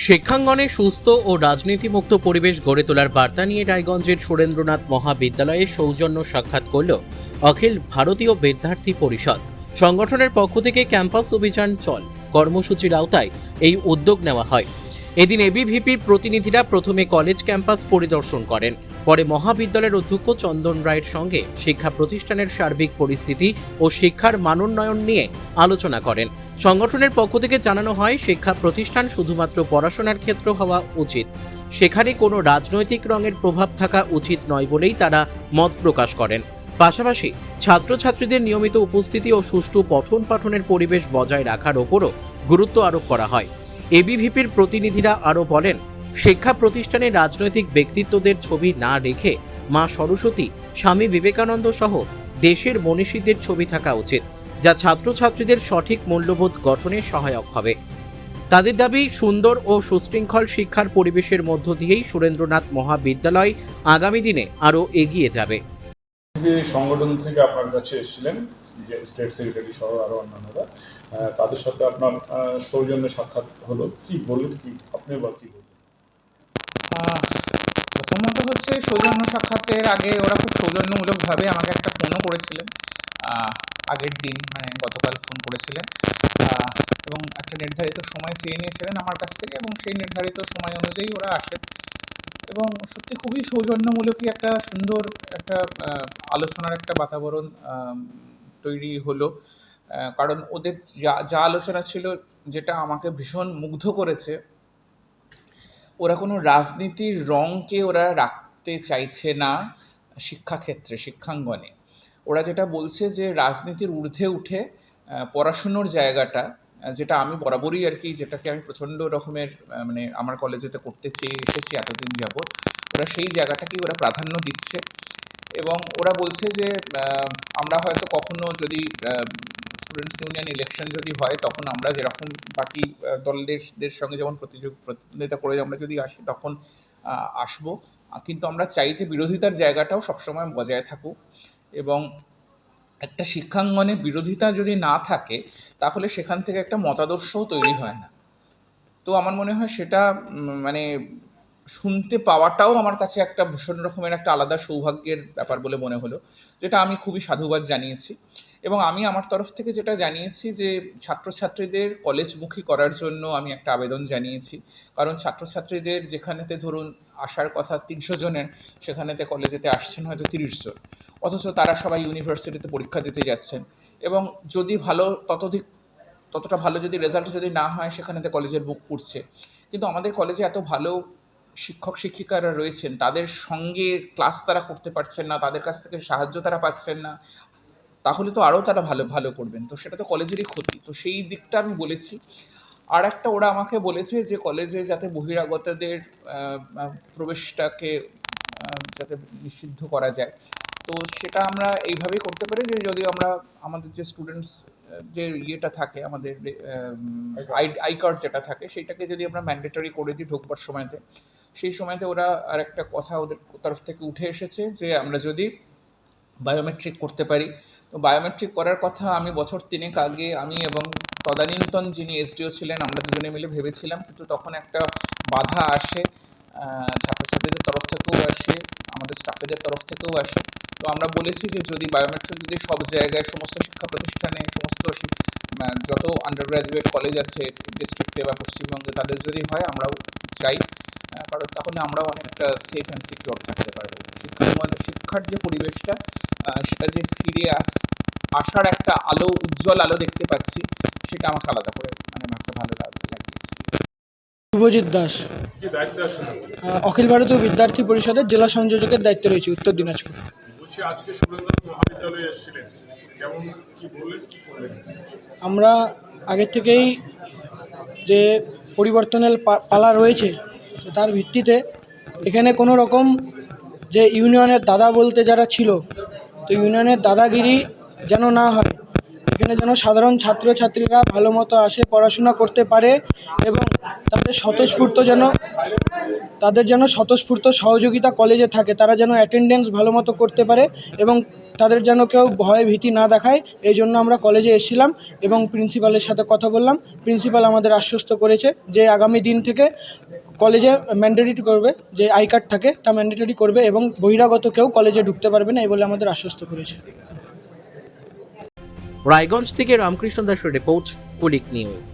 শিক্ষাঙ্গনে সুস্থ ও রাজনীতিমুক্ত পরিবেশ গড়ে তোলার বার্তা নিয়ে রায়গঞ্জের সুরেন্দ্রনাথ মহাবিদ্যালয়ে সৌজন্য সাক্ষাৎ করল অখিল ভারতীয় বিদ্যার্থী পরিষদ। সংগঠনের পক্ষ থেকে ক্যাম্পাস অভিযান চল কর্মসূচির আওতায় এই উদ্যোগ নেওয়া হয়। এদিন এবিভিপির প্রতিনিধিরা প্রথমে কলেজ ক্যাম্পাস পরিদর্শন করেন, পরে মহাবিদ্যালয়ের অধ্যক্ষ চন্দন রায়ের সঙ্গে শিক্ষা প্রতিষ্ঠানের সার্বিক পরিস্থিতি ও শিক্ষার মানোন্নয়ন নিয়ে আলোচনা করেন। সংগঠনের পক্ষ থেকে জানানো হয়, শিক্ষা প্রতিষ্ঠান শুধুমাত্র পড়াশোনার ক্ষেত্র হওয়া উচিত, সেখানে কোনো রাজনৈতিক রঙের প্রভাব থাকা উচিত নয় বলেই তারা মত প্রকাশ করেন। পাশাপাশি ছাত্রছাত্রীদের নিয়মিত উপস্থিতি ও সুষ্ঠু পঠন পাঠনের পরিবেশ বজায় রাখার ওপরও গুরুত্ব আরোপ করা হয়। এবিভিপির প্রতিনিধিরা আরও বলেন, শিক্ষা প্রতিষ্ঠানে রাজনৈতিক ব্যক্তিত্বদের ছবি না রেখে মা সরস্বতী, স্বামী বিবেকানন্দ সহ দেশের মনীষীদের ছবি থাকা উচিত, যা ছাত্রছাত্রীদের সঠিক মূল্যবোধ গঠনে সহায়ক হবে। তাদের দাবি, সুন্দর ও সুশৃঙ্খল শিক্ষার পরিবেশের মধ্য দিয়েই সুরেন্দ্রনাথ মহাবিদ্যালয় আগামী দিনে আরও এগিয়ে যাবে। সংগঠন থেকে আপনার কাছে এসেছিলেন স্টেট সেক্রেটারি সহ আরো অন্যান্যরা, তাদের সাথে আপনার সৌজন্য সাক্ষাৎ হলো, কি বললেন, কি আপনি বা কি বললেন? প্রথমত হচ্ছে সৌজন্য সাক্ষাতের আগে ওরা খুব সৌজন্যমূলকভাবে আমাকে একটা ফোনও করেছিলেন। আগের দিন মানে গতকাল ফোন করেছিলেন এবং একটা নির্ধারিত সময় চেয়ে নিয়েছিলেন আমার কাছ থেকে, এবং সেই নির্ধারিত সময় অনুযায়ী ওরা আসেন এবং সত্যি খুবই সৌজন্যমূলকই একটা সুন্দর একটা আলোচনার একটা বাতাবরণ তৈরি হলো। কারণ ওদের যা আলোচনা ছিল, যেটা আমাকে ভীষণ মুগ্ধ করেছে, ওরা কোনো রাজনীতির রঙকে ওরা রাখতে চাইছে না শিক্ষাক্ষেত্রে, শিক্ষাঙ্গনে। ওরা যেটা বলছে যে রাজনীতির ঊর্ধ্বে উঠে পড়াশুনোর জায়গাটা, যেটা আমি বরাবরই আর কি, যেটাকে আমি প্রচণ্ড রকমের মানে আমার কলেজেতে করতে চেয়ে এসেছি এতদিন যাবৎ, ওরা সেই জায়গাটাকেই ওরা প্রাধান্য দিচ্ছে। এবং ওরা বলছে যে আমরা হয়তো কখনো যদি স্টুডেন্টস ইউনিয়ন ইলেকশন যদি হয়, তখন আমরা যেরকম বাকি দলদের সঙ্গে যেমন প্রতিদ্বন্দ্বিতা করে আমরা যদি আসি, তখন আসবো, কিন্তু আমরা চাই যে বিরোধিতার জায়গাটাও সবসময় বজায় থাকুক। এবং একটা শিক্ষাঙ্গনে বিরোধিতা যদি না থাকে, তাহলে সেখান থেকে একটা মতাদর্শও তৈরি হয় না। তো আমার মনে হয় সেটা মানে শুনতে পাওয়াটাও আমার কাছে একটা ভীষণ রকমের একটা আলাদা সৌভাগ্যের ব্যাপার বলে মনে হলো, যেটা আমি খুবই সাধুবাদ জানিয়েছি। এবং আমি আমার তরফ থেকে যেটা জানিয়েছি যে ছাত্রছাত্রীদের কলেজমুখী করার জন্য আমি একটা আবেদন জানিয়েছি। কারণ ছাত্রছাত্রীদের যেখানেতে ধরুন আসার কথা 300 জনের, সেখানেতে কলেজেতে আসছেন হয়তো 30 জন, অথচ তারা সবাই ইউনিভার্সিটিতে পরীক্ষা দিতে যাচ্ছেন। এবং যদি ততটা ভালো যদি রেজাল্ট যদি না হয়, সেখানেতে কলেজের বুক পুড়ছে। কিন্তু আমাদের কলেজে এত ভালো শিক্ষক শিক্ষিকারা রয়েছেন, তাদের সঙ্গে ক্লাস তারা করতে পারছেন না, তাদের কাছ থেকে সাহায্য তারা পাচ্ছেন না, তাহলে তো আরও তারা ভালো করবেন, তো সেটা তো কলেজেরই ক্ষতি। তো সেই দিকটা আমি বলেছি। আর একটা ওরা আমাকে বলেছে যে কলেজে যাতে বহিরাগতদের প্রবেশটাকে যাতে নিষিদ্ধ করা যায়। তো সেটা আমরা এইভাবেই করতে পারি যে যদি আমরা আমাদের যে স্টুডেন্টস যে ইয়েটা থাকে, আমাদের আই কার্ড যেটা থাকে, সেইটাকে যদি আমরা ম্যান্ডেটরি করে দিই ঢোকবার সময়তে, সেই সময়তে ওরা আর একটা কথা ওদের তরফ থেকে উঠে এসেছে যে আমরা যদি বায়োমেট্রিক করতে পারি। তো বায়োমেট্রিক করার কথা আমি বছর 3 আগে আমি এবং তদানীন্তন যিনি এসডিও ছিলেন, আমরা দুজনে মিলে ভেবেছিলাম, কিন্তু তখন একটা বাধা আসে, ছাত্রছাত্রীদের তরফ থেকেও আসে, আমাদের স্টাফেদের তরফ থেকেও আসে। তো আমরা বলেছি যে যদি বায়োমেট্রিক যদি সব জায়গায়, সমস্ত শিক্ষা প্রতিষ্ঠানে, সমস্ত যত আন্ডার গ্র্যাজুয়েট কলেজ আছে ডিস্ট্রিক্টে বা পশ্চিমবঙ্গে, তাদের যদি হয় আমরাও চাই, কারণ তাহলে আমরাও অনেকটা সেফ অ্যান্ড সিকিউর থাকতে পারবো। শিক্ষার যে পরিবেশটা, সেটা যে ফিরে আসার একটা উজ্জ্বল আলো দেখতে পাচ্ছি, সেটা আমাকে আলাদা করে মানে ভাবতে ভালো লাগিয়েছে। শুভজিৎ দাস, অখিল ভারতীয় বিদ্যার্থী পরিষদের জেলা সংযোজকের দায়িত্বে রয়েছে, উত্তর দিনাজপুর। আজকে সুরেন্দ্রনাথ মহাবিদ্যালয়ে এসেছিলেন, কেমন কি বললেন, কি করলেন? আমরা আগের থেকেই যে পরিবর্তনের পালা রয়েছে, তার ভিত্তিতে এখানে কোনো রকম যে ইউনিয়নের দাদা বলতে যারা ছিল, তো ইউনিয়নের দাদাগিরি যেন না হয়, এখানে যেন সাধারণ ছাত্রছাত্রীরা ভালো মতো আসে, পড়াশোনা করতে পারে এবং তাদের যেন স্বতঃস্ফূর্ত সহযোগিতা কলেজে থাকে, তারা যেন অ্যাটেন্ডেন্স ভালো মতো করতে পারে এবং তাদের যেন কেউ ভয় ভীতি না দেখায়, এই জন্য আমরা কলেজে এসেছিলাম এবং প্রিন্সিপালের সাথে কথা বললাম। প্রিন্সিপাল আমাদের আশ্বস্ত করেছে যে আগামী দিন থেকে কলেজে ম্যান্ডেটরি করবে, যে আই কার্ড থাকে তা ম্যান্ডেটরি করবে এবং বহিরাগত কেউ কলেজে ঢুকতে পারবে না, এই বলে আমাদের আশ্বস্ত করেছে। রায়গঞ্জ থেকে রামকৃষ্ণ দাসের রিপোর্ট, কুলিক নিউজ।